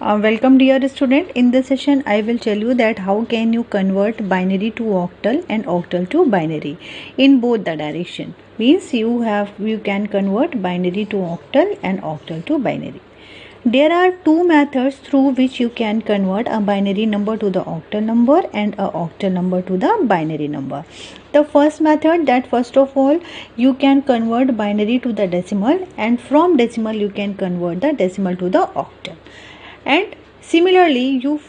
Welcome dear student. In this session I will tell you that how can you convert binary to octal and octal to binary in both the direction. Means you can convert binary to octal and octal to binary. There are two methods through which you can convert a binary number to the octal number and a octal number to the binary number. The first method, that first of all you can convert binary to the decimal, and from decimal you can convert the decimal to the octal. And similarly you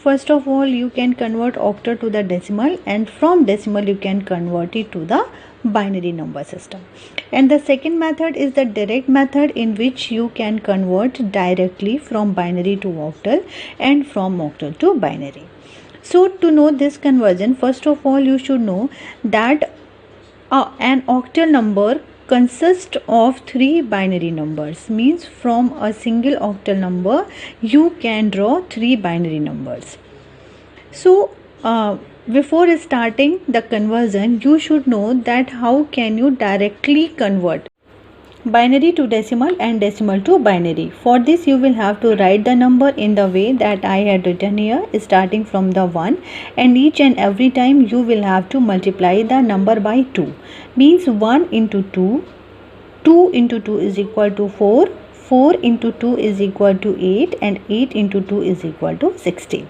can convert octal to the decimal, and from decimal you can convert it to the binary number system. And the second method is the direct method, in which you can convert directly from binary to octal and from octal to binary. So to know this conversion, first of all you should know that an octal number consists of three binary numbers. Means from a single octal number you can draw three binary numbers. So before starting the conversion, you should know that how can you directly convert binary to decimal and decimal to binary. For this you will have to write the number in the way that I had written here, starting from the 1, and each and every time you will have to multiply the number by 2. Means 1 into 2, 2 into 2 is equal to 4, 4 into 2 is equal to 8, and 8 into 2 is equal to 16.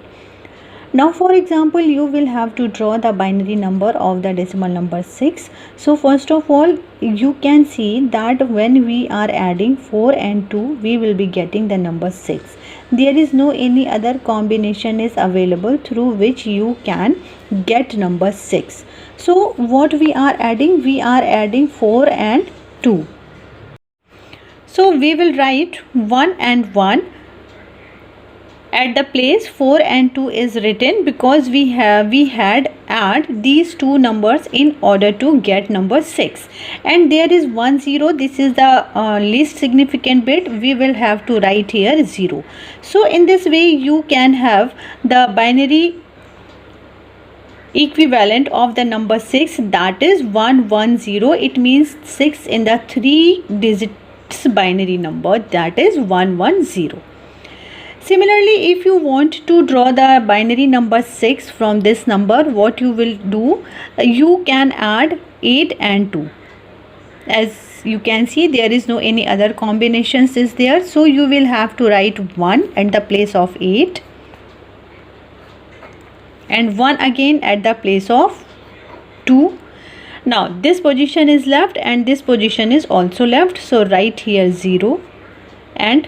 Now for example, you will have to draw the binary number of the decimal number 6. So first of all, you can see that when we are adding 4 and 2, we will be getting the number 6. There is no any other combination is available through which you can get number 6. So what we are adding? We are adding 4 and 2. So we will write 1 and 1 at the place 4 and 2 is written, because we had add these two numbers in order to get number 6. And there is 1 0, this is the least significant bit, we will have to write here 0. So in this way you can have the binary equivalent of the number 6, that is 110. It means 6 in the 3 digits binary number, that is 110. Similarly, if you want to draw the binary number 6 from this number, what you will do? You can add 8 and 2. As you can see, there is no any other combinations is there. So you will have to write 1 at the place of 8. And 1 again at the place of 2. Now this position is left and this position is also left. So write here 0 and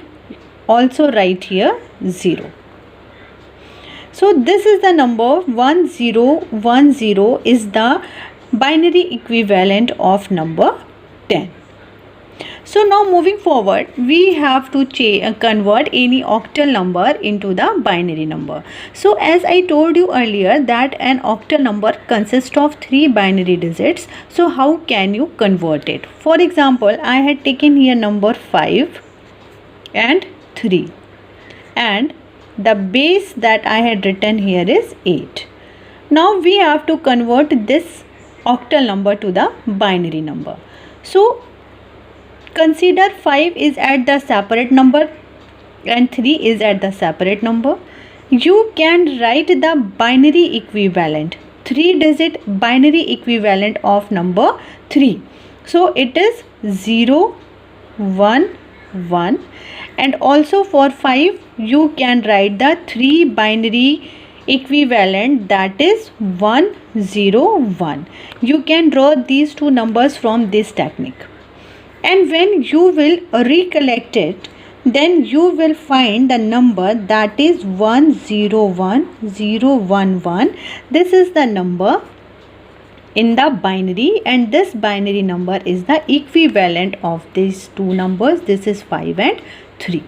also write here 0. So this is the number 1010 is the binary equivalent of number 10. So now moving forward, we have to convert any octal number into the binary number. So as I told you earlier that an octal number consists of 3 binary digits. So how can you convert it? For example, I had taken here number 5 and 3, and the base that I had written here is 8. Now we have to convert this octal number to the binary number. So consider 5 is at the separate number and 3 is at the separate number. You can write the binary equivalent, 3-digit binary equivalent of number 3. So it is 0 1 1, and also for 5 you can write the 3 binary equivalent, that is 1 0 1. You can draw these two numbers from this technique, and when you will recollect it, then you will find the number that is 101011. This is the number in the binary, and this binary number is the equivalent of these two numbers. This is 5 and 3.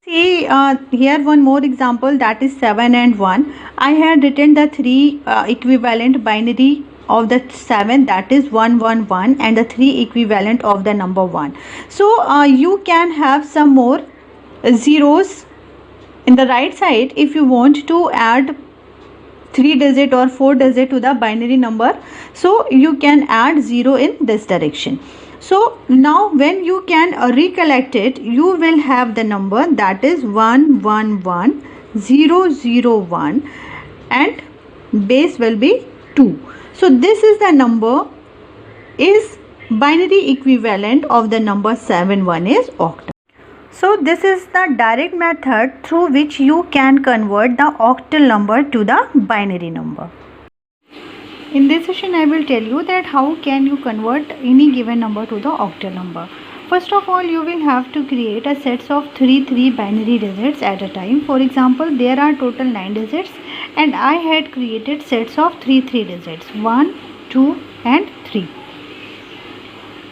See here one more example, that is 7 and 1. I had written the 3 equivalent binary of the 7, that is 111, and the 3 equivalent of the number 1. So you can have some more zeros in the right side if you want to add 3-digit or 4-digit to the binary number. So you can add 0 in this direction. So now when you can recollect it, you will have the number that is 111001 and base will be 2. So this is the number is binary equivalent of the number 71 is octal. So this is the direct method through which you can convert the octal number to the binary number. In this session I will tell you that how can you convert any given number to the octal number. First of all, you will have to create a sets of 3 binary digits at a time. For example, there are total 9 digits and I had created sets of 3 digits 1, 2 and 3.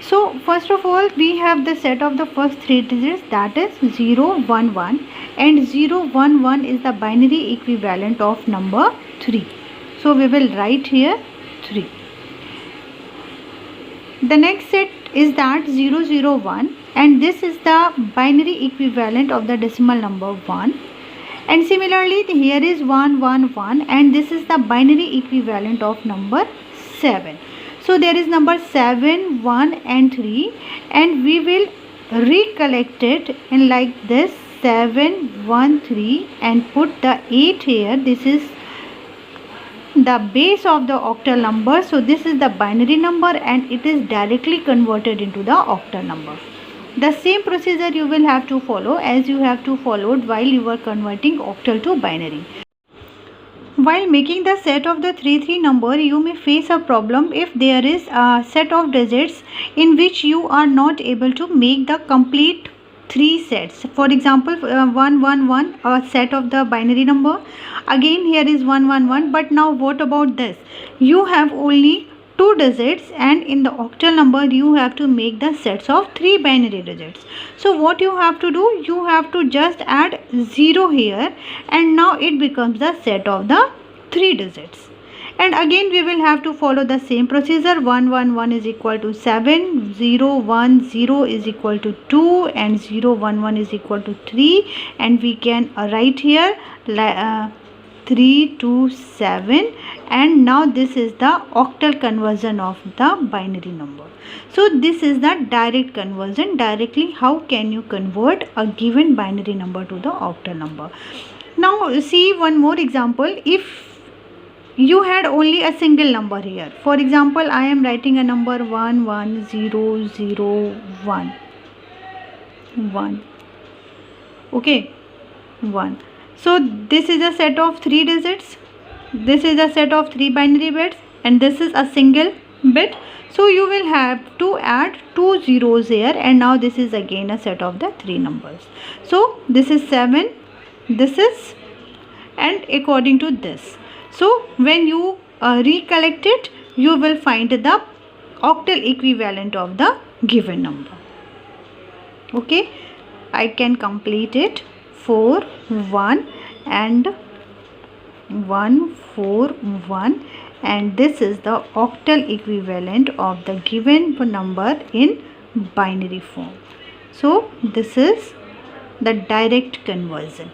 So first of all, we have the set of the first 3 digits, that is 0, 1, 1, and 0, 1, 1 is the binary equivalent of number 3. So we will write here 3. The next set is that 0, 0, 1, and this is the binary equivalent of the decimal number 1. And similarly here is 1, 1, 1, and this is the binary equivalent of number 7. So there is number 7, 1 and 3, and we will recollect it in like this 7, 1, 3 and put the 8 here. This is the base of the octal number. So this is the binary number and it is directly converted into the octal number. The same procedure you will have to follow as you have to followed while you were converting octal to binary. While making the set of the 3 number, you may face a problem if there is a set of digits in which you are not able to make the complete 3 sets. For example, 1, 1, 1, a set of the binary number. Again here is 1, 1, 1. But now what about this? You have only 2 digits and in the octal number you have to make the sets of 3 binary digits. So what you have to do? You have to just add 0 here and now it becomes the set of the 3 digits. And again we will have to follow the same procedure. 1, 1, 1 is equal to 7, 0, 1, 0 is equal to 2 and 0, 1, 1 is equal to 3, and we can write here 3, 2, 7, and now this is the octal conversion of the binary number. So this is the direct conversion. Directly how can you convert a given binary number to the octal number. Now see one more example. If you had only a single number here, for example I am writing a number 1, 1, 0, 0, 1, 1, okay, 1. So this is a set of 3 digits, this is a set of 3 binary bits, and this is a single bit. So you will have to add 2 zeros here, and now this is again a set of the 3 numbers. So this is 7, this is, and according to this. So when you recollect it, you will find the octal equivalent of the given number. Okay, I can complete it. 4, 1 and 1, 4, 1, and this is the octal equivalent of the given number in binary form. So this is the direct conversion.